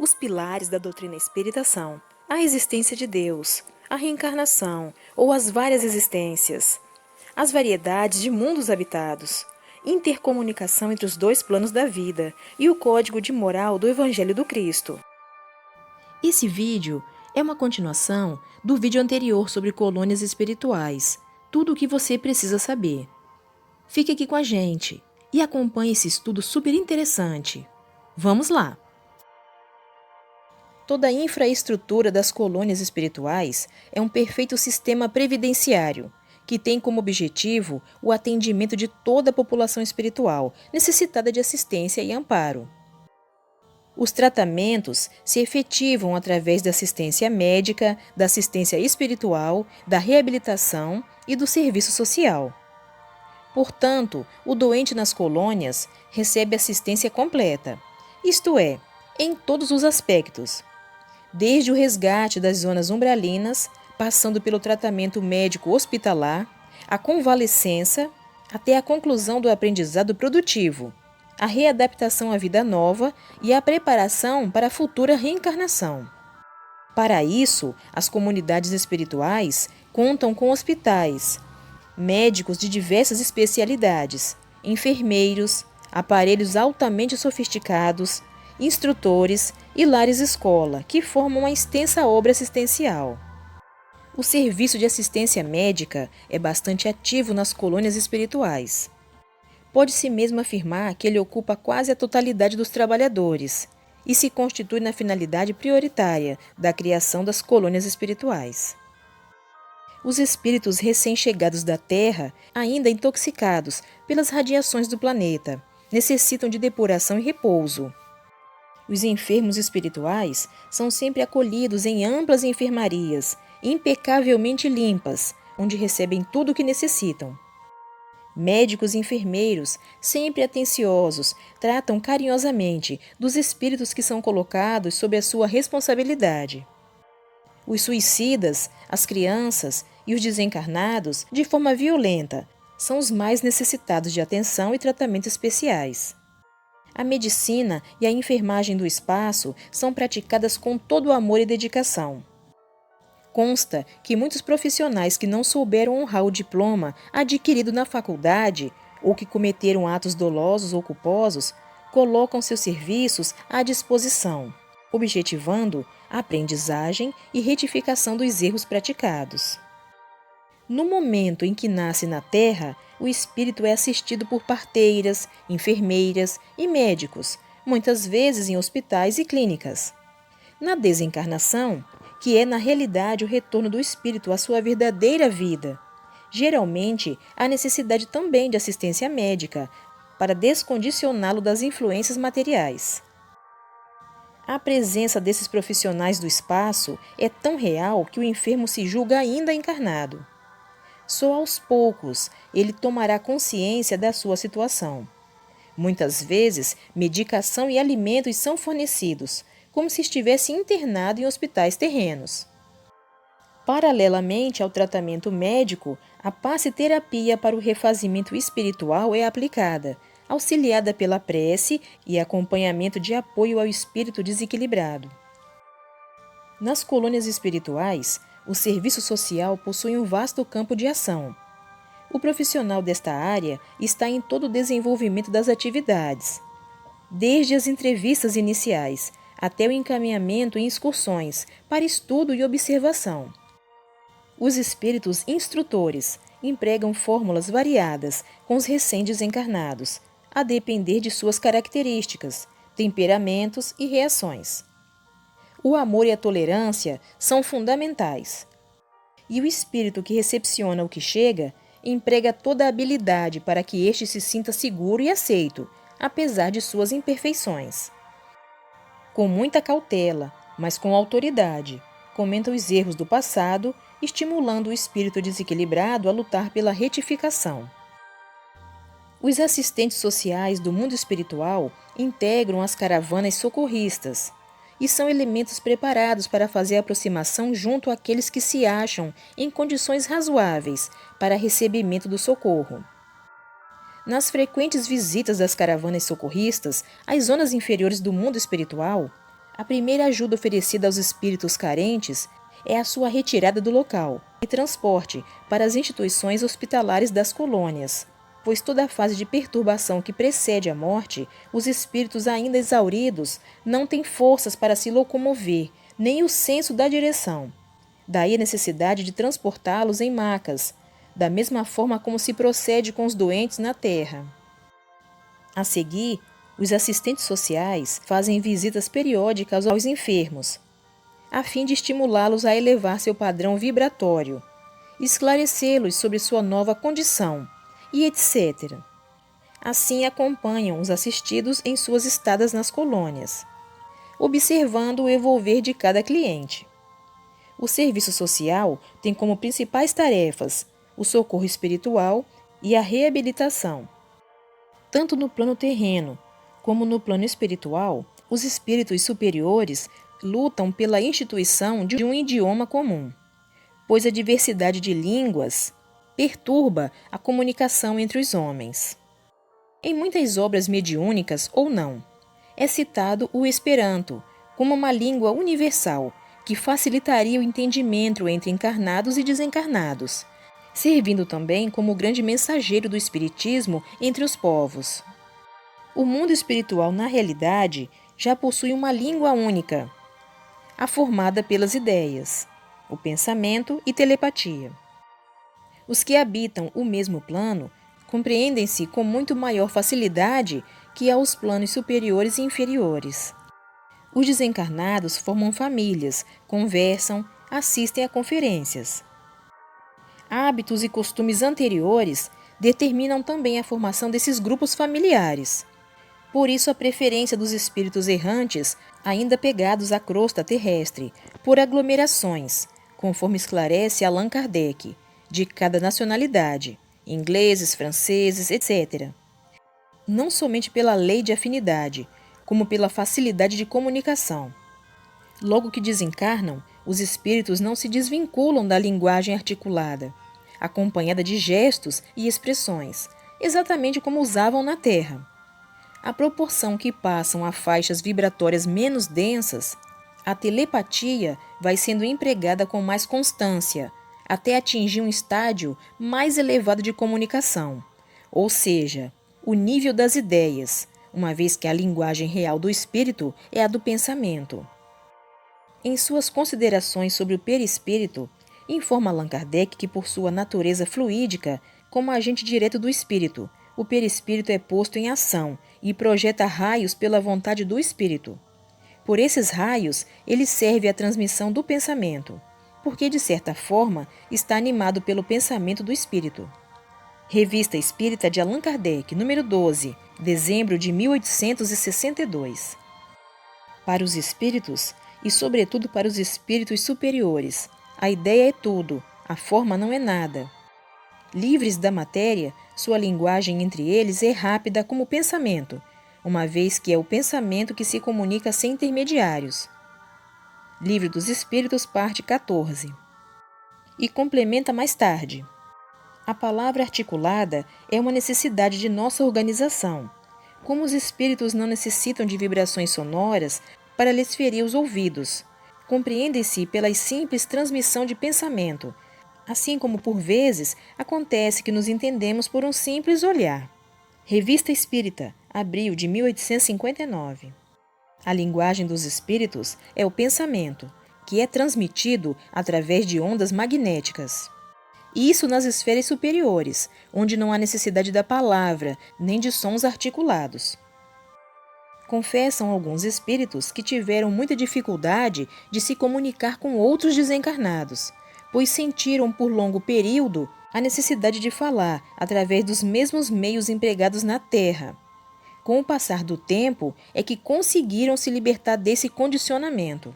os pilares da doutrina espírita são a existência de Deus, a reencarnação ou as várias existências, as variedades de mundos habitados, intercomunicação entre os dois planos da vida e o código de moral do Evangelho do Cristo. Esse vídeo é uma continuação do vídeo anterior sobre colônias espirituais, tudo o que você precisa saber. Fique aqui com a gente e acompanhe esse estudo super interessante. Vamos lá! Toda a infraestrutura das colônias espirituais é um perfeito sistema previdenciário, que tem como objetivo o atendimento de toda a população espiritual necessitada de assistência e amparo. Os tratamentos se efetivam através da assistência médica, da assistência espiritual, da reabilitação e do serviço social. Portanto, o doente nas colônias recebe assistência completa, isto é, em todos os aspectos, desde o resgate das zonas umbralinas, passando pelo tratamento médico hospitalar, a convalescença, até a conclusão do aprendizado produtivo, a readaptação à vida nova e a preparação para a futura reencarnação. Para isso, as comunidades espirituais contam com hospitais, médicos de diversas especialidades, enfermeiros, aparelhos altamente sofisticados, instrutores e lares-escola, que formam uma extensa obra assistencial. O serviço de assistência médica é bastante ativo nas colônias espirituais. Pode-se mesmo afirmar que ele ocupa quase a totalidade dos trabalhadores e se constitui na finalidade prioritária da criação das colônias espirituais. Os espíritos recém-chegados da Terra, ainda intoxicados pelas radiações do planeta, necessitam de depuração e repouso. Os enfermos espirituais são sempre acolhidos em amplas enfermarias, impecavelmente limpas, onde recebem tudo o que necessitam. Médicos e enfermeiros, sempre atenciosos, tratam carinhosamente dos espíritos que são colocados sob a sua responsabilidade. Os suicidas, as crianças e os desencarnados, de forma violenta, são os mais necessitados de atenção e tratamento especiais. A medicina e a enfermagem do espaço são praticadas com todo o amor e dedicação. Consta que muitos profissionais que não souberam honrar o diploma adquirido na faculdade ou que cometeram atos dolosos ou culposos, colocam seus serviços à disposição, objetivando a aprendizagem e retificação dos erros praticados. No momento em que nasce na Terra, o espírito é assistido por parteiras, enfermeiras e médicos, muitas vezes em hospitais e clínicas. Na desencarnação, que é na realidade o retorno do espírito à sua verdadeira vida, geralmente há necessidade também de assistência médica para descondicioná-lo das influências materiais. A presença desses profissionais do espaço é tão real que o enfermo se julga ainda encarnado. Só aos poucos ele tomará consciência da sua situação. Muitas vezes, medicação e alimentos são fornecidos, como se estivesse internado em hospitais terrenos. Paralelamente ao tratamento médico, a passe-terapia para o refazimento espiritual é aplicada, auxiliada pela prece e acompanhamento de apoio ao espírito desequilibrado. Nas colônias espirituais, o serviço social possui um vasto campo de ação. O profissional desta área está em todo o desenvolvimento das atividades, desde as entrevistas iniciais até o encaminhamento em excursões para estudo e observação. Os espíritos instrutores empregam fórmulas variadas com os recém-desencarnados, a depender de suas características, temperamentos e reações. O amor e a tolerância são fundamentais. E o espírito que recepciona o que chega emprega toda a habilidade para que este se sinta seguro e aceito, apesar de suas imperfeições. Com muita cautela, mas com autoridade, comenta os erros do passado, estimulando o espírito desequilibrado a lutar pela retificação. Os assistentes sociais do mundo espiritual integram as caravanas socorristas e são elementos preparados para fazer a aproximação junto àqueles que se acham em condições razoáveis para recebimento do socorro. Nas frequentes visitas das caravanas socorristas às zonas inferiores do mundo espiritual, A primeira ajuda oferecida aos espíritos carentes é a sua retirada do local e transporte para as instituições hospitalares das colônias, pois toda a fase de perturbação que precede a morte, os espíritos ainda exauridos não têm forças para se locomover, nem o senso da direção. Daí a necessidade de transportá-los em macas, da mesma forma como se procede com os doentes na terra. A seguir, os assistentes sociais fazem visitas periódicas aos enfermos, a fim de estimulá-los a elevar seu padrão vibratório, esclarecê-los sobre sua nova condição e etc. Assim acompanham os assistidos em suas estadas nas colônias, observando o evolver de cada cliente. O serviço social tem como principais tarefas o socorro espiritual e a reabilitação. Tanto no plano terreno como no plano espiritual, os espíritos superiores lutam pela instituição de um idioma comum, pois a diversidade de línguas perturba a comunicação entre os homens. Em muitas obras mediúnicas ou não, é citado o Esperanto como uma língua universal que facilitaria o entendimento entre encarnados e desencarnados, servindo também como grande mensageiro do espiritismo entre os povos. O mundo espiritual, na realidade, já possui uma língua única, a formada pelas ideias, o pensamento e telepatia. Os que habitam o mesmo plano compreendem-se com muito maior facilidade que aos planos superiores e inferiores. Os desencarnados formam famílias, conversam, assistem a conferências. Hábitos e costumes anteriores determinam também a formação desses grupos familiares. Por isso, a preferência dos espíritos errantes, ainda pegados à crosta terrestre, por aglomerações, conforme esclarece Allan Kardec, de cada nacionalidade, ingleses, franceses, etc. Não somente pela lei de afinidade, como pela facilidade de comunicação. Logo que desencarnam, os espíritos não se desvinculam da linguagem articulada, acompanhada de gestos e expressões, exatamente como usavam na Terra. À proporção que passam a faixas vibratórias menos densas, a telepatia vai sendo empregada com mais constância, até atingir um estágio mais elevado de comunicação, ou seja, o nível das ideias, uma vez que a linguagem real do espírito é a do pensamento. Em suas considerações sobre o perispírito, informa Allan Kardec que, por sua natureza fluídica, como agente direto do espírito, o perispírito é posto em ação e projeta raios pela vontade do espírito. Por esses raios, ele serve à transmissão do pensamento, porque, de certa forma, está animado pelo pensamento do espírito. Revista Espírita de Allan Kardec, número 12, dezembro de 1862. Para os espíritos, e sobretudo para os espíritos superiores, a ideia é tudo, a forma não é nada. Livres da matéria, sua linguagem entre eles é rápida como o pensamento, uma vez que é o pensamento que se comunica sem intermediários. Livro dos Espíritos, parte 14. E complementa mais tarde. A palavra articulada é uma necessidade de nossa organização. Como os espíritos não necessitam de vibrações sonoras para lhes ferir os ouvidos, compreendem-se pela simples transmissão de pensamento, assim como por vezes acontece que nos entendemos por um simples olhar. Revista Espírita, abril de 1859. A linguagem dos espíritos é o pensamento, que é transmitido através de ondas magnéticas. Isso nas esferas superiores, onde não há necessidade da palavra, nem de sons articulados. Confessam alguns espíritos que tiveram muita dificuldade de se comunicar com outros desencarnados, pois sentiram por longo período a necessidade de falar através dos mesmos meios empregados na Terra. Com o passar do tempo é que conseguiram se libertar desse condicionamento.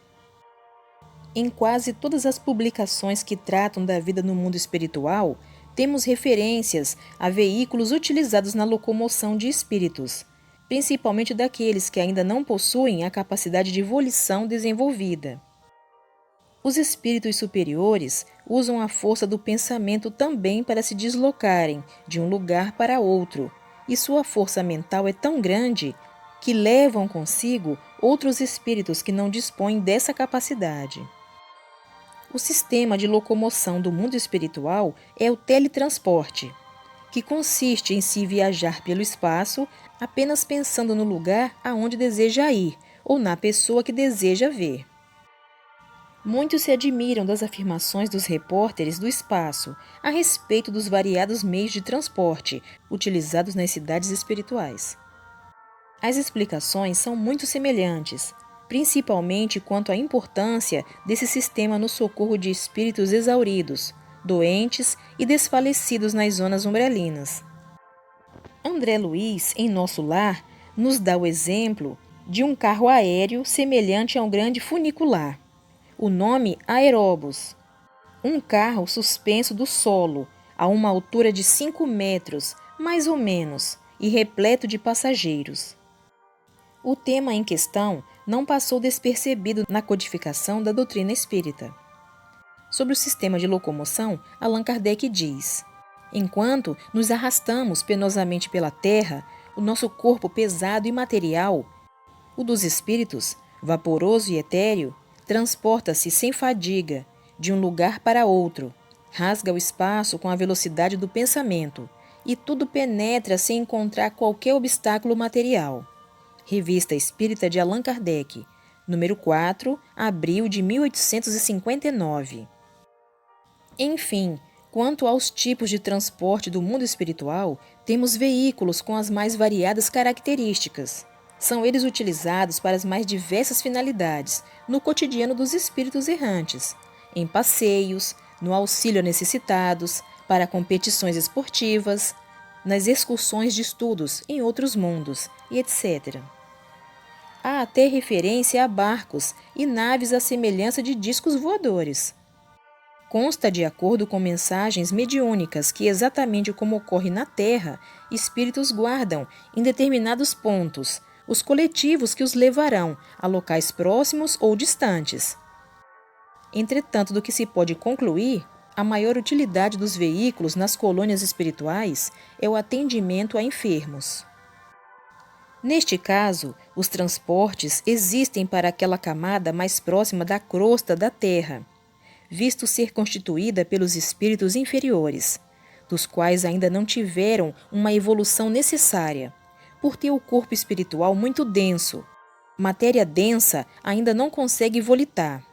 Em quase todas as publicações que tratam da vida no mundo espiritual, temos referências a veículos utilizados na locomoção de espíritos, principalmente daqueles que ainda não possuem a capacidade de volição desenvolvida. Os espíritos superiores usam a força do pensamento também para se deslocarem de um lugar para outro, e sua força mental é tão grande que levam consigo outros espíritos que não dispõem dessa capacidade. O sistema de locomoção do mundo espiritual é o teletransporte, que consiste em se viajar pelo espaço apenas pensando no lugar aonde deseja ir ou na pessoa que deseja ver. Muitos se admiram das afirmações dos repórteres do espaço a respeito dos variados meios de transporte utilizados nas cidades espirituais. As explicações são muito semelhantes, principalmente quanto à importância desse sistema no socorro de espíritos exauridos, doentes e desfalecidos nas zonas umbralinas. André Luiz, em Nosso Lar, nos dá o exemplo de um carro aéreo semelhante a um grande funicular. O nome aeróbus. Um carro suspenso do solo, a uma altura de 5 metros, mais ou menos, e repleto de passageiros. O tema em questão não passou despercebido na codificação da doutrina espírita. Sobre o sistema de locomoção, Allan Kardec diz: enquanto nos arrastamos penosamente pela terra, o nosso corpo pesado e material, o dos espíritos, vaporoso e etéreo, transporta-se sem fadiga de um lugar para outro, rasga o espaço com a velocidade do pensamento e tudo penetra sem encontrar qualquer obstáculo material. Revista Espírita de Allan Kardec, número 4, abril de 1859. Enfim, quanto aos tipos de transporte do mundo espiritual, temos veículos com as mais variadas características. São eles utilizados para as mais diversas finalidades no cotidiano dos espíritos errantes, em passeios, no auxílio a necessitados, para competições esportivas, nas excursões de estudos em outros mundos e etc. Há até referência a barcos e naves à semelhança de discos voadores. Consta de acordo com mensagens mediúnicas que, exatamente como ocorre na Terra, espíritos guardam, em determinados pontos, os coletivos que os levarão a locais próximos ou distantes. Entretanto, do que se pode concluir, a maior utilidade dos veículos nas colônias espirituais é o atendimento a enfermos. Neste caso, os transportes existem para aquela camada mais próxima da crosta da Terra, visto ser constituída pelos espíritos inferiores, dos quais ainda não tiveram uma evolução necessária, por ter o corpo espiritual muito denso. Matéria densa ainda não consegue volitar,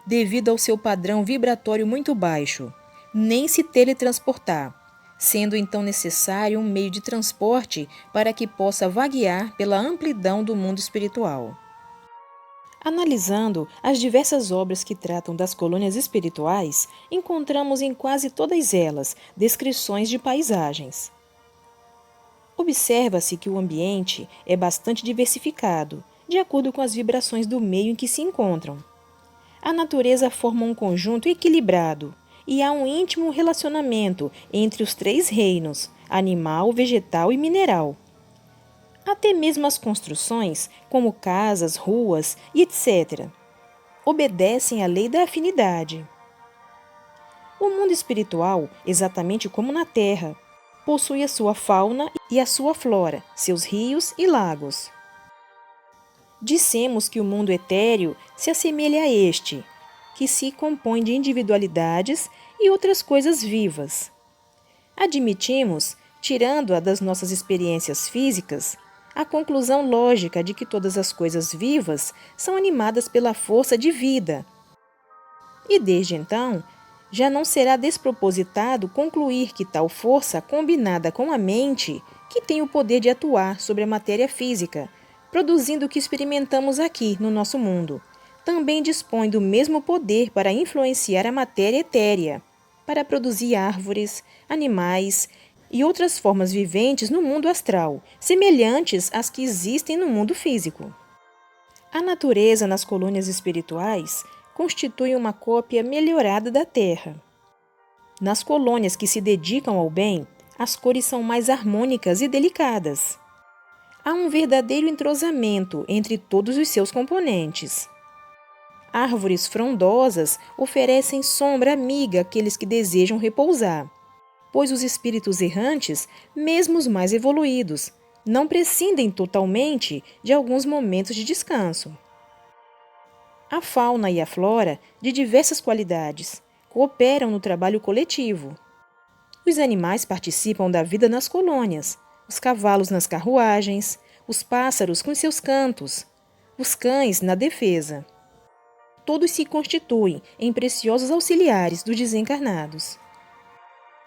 devido ao seu padrão vibratório muito baixo, nem se teletransportar, sendo então necessário um meio de transporte para que possa vaguear pela amplidão do mundo espiritual. Analisando as diversas obras que tratam das colônias espirituais, encontramos em quase todas elas descrições de paisagens. Observa-se que o ambiente é bastante diversificado, de acordo com as vibrações do meio em que se encontram. A natureza forma um conjunto equilibrado e há um íntimo relacionamento entre os 3 reinos, animal, vegetal e mineral. Até mesmo as construções, como casas, ruas e etc., obedecem à lei da afinidade. O mundo espiritual, exatamente como na Terra, possui a sua fauna e a sua flora, seus rios e lagos. Dissemos que o mundo etéreo se assemelha a este, que se compõe de individualidades e outras coisas vivas. Admitimos, tirando-a das nossas experiências físicas, a conclusão lógica de que todas as coisas vivas são animadas pela força de vida. E desde então, já não será despropositado concluir que tal força, combinada com a mente, que tem o poder de atuar sobre a matéria física, produzindo o que experimentamos aqui no nosso mundo, também dispõe do mesmo poder para influenciar a matéria etérea, para produzir árvores, animais e outras formas viventes no mundo astral, semelhantes às que existem no mundo físico. A natureza nas colônias espirituais constitui uma cópia melhorada da Terra. Nas colônias que se dedicam ao bem, as cores são mais harmônicas e delicadas. Há um verdadeiro entrosamento entre todos os seus componentes. Árvores frondosas oferecem sombra amiga àqueles que desejam repousar, pois os espíritos errantes, mesmo os mais evoluídos, não prescindem totalmente de alguns momentos de descanso. A fauna e a flora, de diversas qualidades, cooperam no trabalho coletivo. Os animais participam da vida nas colônias, os cavalos nas carruagens, os pássaros com seus cantos, os cães na defesa. Todos se constituem em preciosos auxiliares dos desencarnados.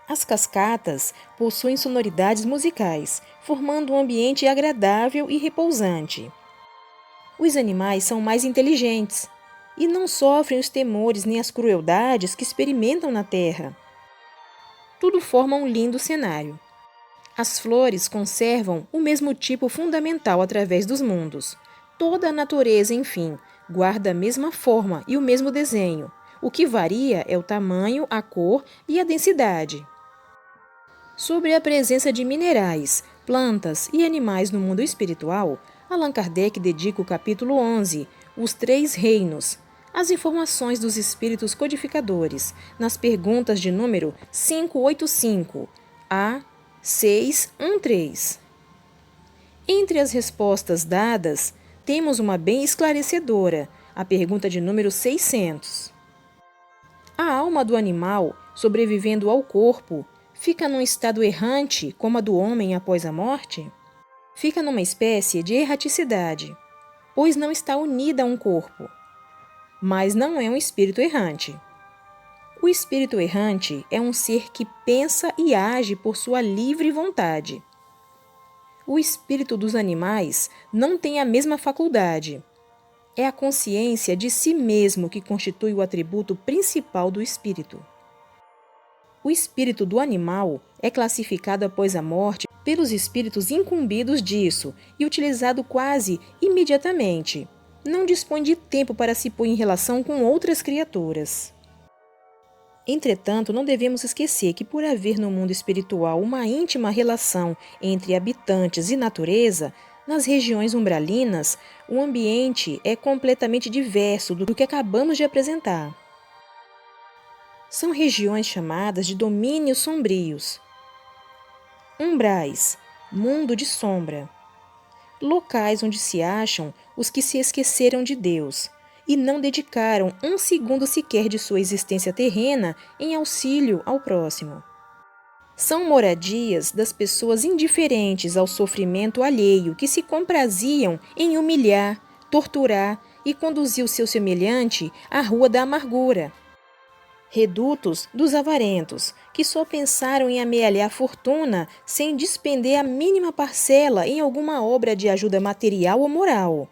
As cascatas possuem sonoridades musicais, formando um ambiente agradável e repousante. Os animais são mais inteligentes e não sofrem os temores nem as crueldades que experimentam na Terra. Tudo forma um lindo cenário. As flores conservam o mesmo tipo fundamental através dos mundos. Toda a natureza, enfim, guarda a mesma forma e o mesmo desenho. O que varia é o tamanho, a cor e a densidade. Sobre a presença de minerais, plantas e animais no mundo espiritual, Allan Kardec dedica o capítulo 11, Os Três Reinos, as informações dos espíritos codificadores, nas perguntas de número 585 a 613. Entre as respostas dadas, temos uma bem esclarecedora, a pergunta de número 600. A alma do animal, sobrevivendo ao corpo, fica num estado errante como a do homem após a morte? Fica numa espécie de erraticidade, pois não está unida a um corpo, mas não é um espírito errante. O espírito errante é um ser que pensa e age por sua livre vontade. O espírito dos animais não tem a mesma faculdade. É a consciência de si mesmo que constitui o atributo principal do espírito. O espírito do animal é classificado após a morte pelos espíritos incumbidos disso e utilizado quase imediatamente. Não dispõe de tempo para se pôr em relação com outras criaturas. Entretanto, não devemos esquecer que, por haver no mundo espiritual uma íntima relação entre habitantes e natureza, nas regiões umbralinas, o ambiente é completamente diverso do que acabamos de apresentar. São regiões chamadas de domínios sombrios. Umbrais, mundo de sombra. Locais onde se acham os que se esqueceram de Deus e não dedicaram um segundo sequer de sua existência terrena em auxílio ao próximo. São moradias das pessoas indiferentes ao sofrimento alheio que se compraziam em humilhar, torturar e conduzir o seu semelhante à rua da amargura. Redutos dos avarentos, que só pensaram em amealhar fortuna sem despender a mínima parcela em alguma obra de ajuda material ou moral.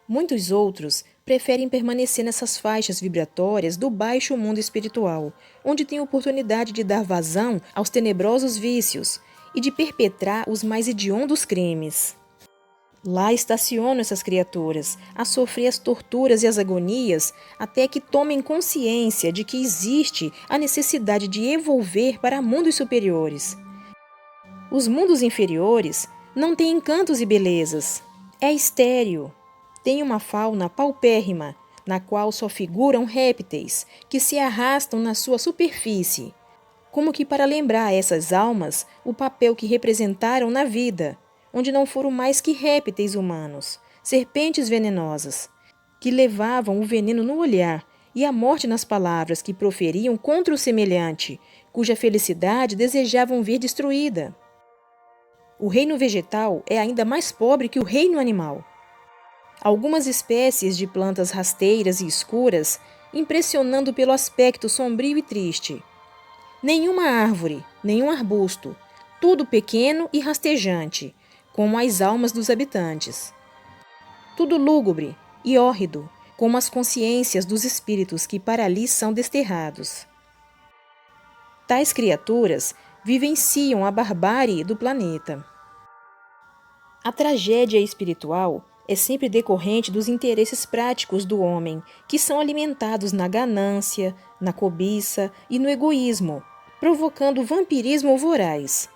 Muitos outros preferem permanecer nessas faixas vibratórias do baixo mundo espiritual, onde têm oportunidade de dar vazão aos tenebrosos vícios e de perpetrar os mais hediondos crimes. Lá estacionam essas criaturas, a sofrer as torturas e as agonias, até que tomem consciência de que existe a necessidade de evolver para mundos superiores. Os mundos inferiores não têm encantos e belezas. É estéril. Tem uma fauna paupérrima, na qual só figuram répteis que se arrastam na sua superfície, como que para lembrar a essas almas o papel que representaram na vida, onde não foram mais que répteis humanos, serpentes venenosas, que levavam o veneno no olhar e a morte nas palavras que proferiam contra o semelhante, cuja felicidade desejavam ver destruída. O reino vegetal é ainda mais pobre que o reino animal. Algumas espécies de plantas rasteiras e escuras, impressionando pelo aspecto sombrio e triste. Nenhuma árvore, nenhum arbusto, tudo pequeno e rastejante, como as almas dos habitantes. Tudo lúgubre e hórrido, como as consciências dos espíritos que para ali são desterrados. Tais criaturas vivenciam a barbárie do planeta. A tragédia espiritual é sempre decorrente dos interesses práticos do homem, que são alimentados na ganância, na cobiça e no egoísmo, provocando vampirismo voraz.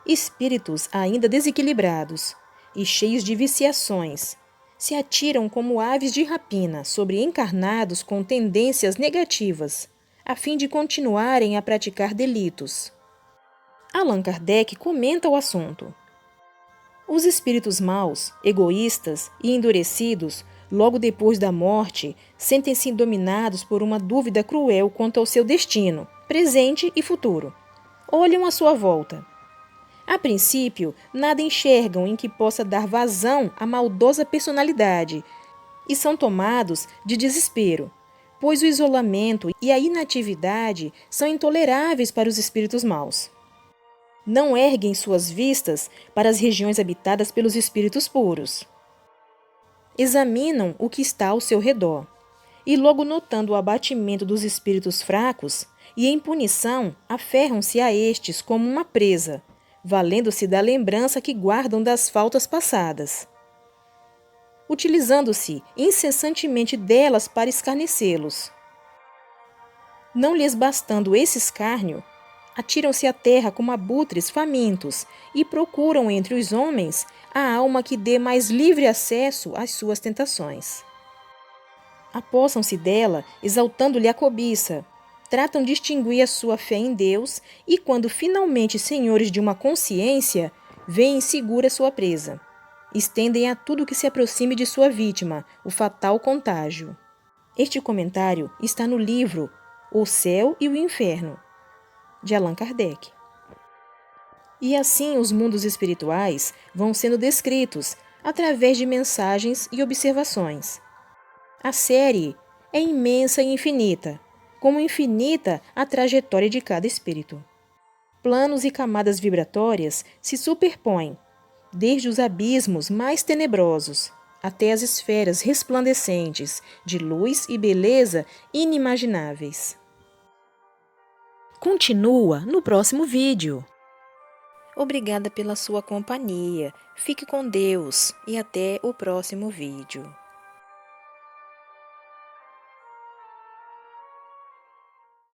Espíritos ainda desequilibrados e cheios de viciações se atiram como aves de rapina sobre encarnados com tendências negativas, a fim de continuarem a praticar delitos. Allan Kardec comenta o assunto. Os espíritos maus, egoístas e endurecidos, logo depois da morte, sentem-se dominados por uma dúvida cruel quanto ao seu destino, presente e futuro. Olham à sua volta. A princípio, nada enxergam em que possa dar vazão à maldosa personalidade e são tomados de desespero, pois o isolamento e a inatividade são intoleráveis para os espíritos maus. Não erguem suas vistas para as regiões habitadas pelos espíritos puros. Examinam o que está ao seu redor, e logo notando o abatimento dos espíritos fracos, e em punição aferram-se a estes como uma presa, valendo-se da lembrança que guardam das faltas passadas, utilizando-se incessantemente delas para escarnecê-los. Não lhes bastando esse escárnio, atiram-se à terra como abutres famintos e procuram entre os homens a alma que dê mais livre acesso às suas tentações. Apossam-se dela, exaltando-lhe a cobiça, tratam de extinguir a sua fé em Deus e, quando finalmente senhores de uma consciência, veem segura sua presa. Estendem a tudo que se aproxime de sua vítima o fatal contágio. Este comentário está no livro O Céu e o Inferno, de Allan Kardec. E assim os mundos espirituais vão sendo descritos através de mensagens e observações. A série é imensa e infinita, como infinita a trajetória de cada espírito. Planos e camadas vibratórias se superpõem, desde os abismos mais tenebrosos até as esferas resplandecentes de luz e beleza inimagináveis. Continua no próximo vídeo. Obrigada pela sua companhia. Fique com Deus e até o próximo vídeo.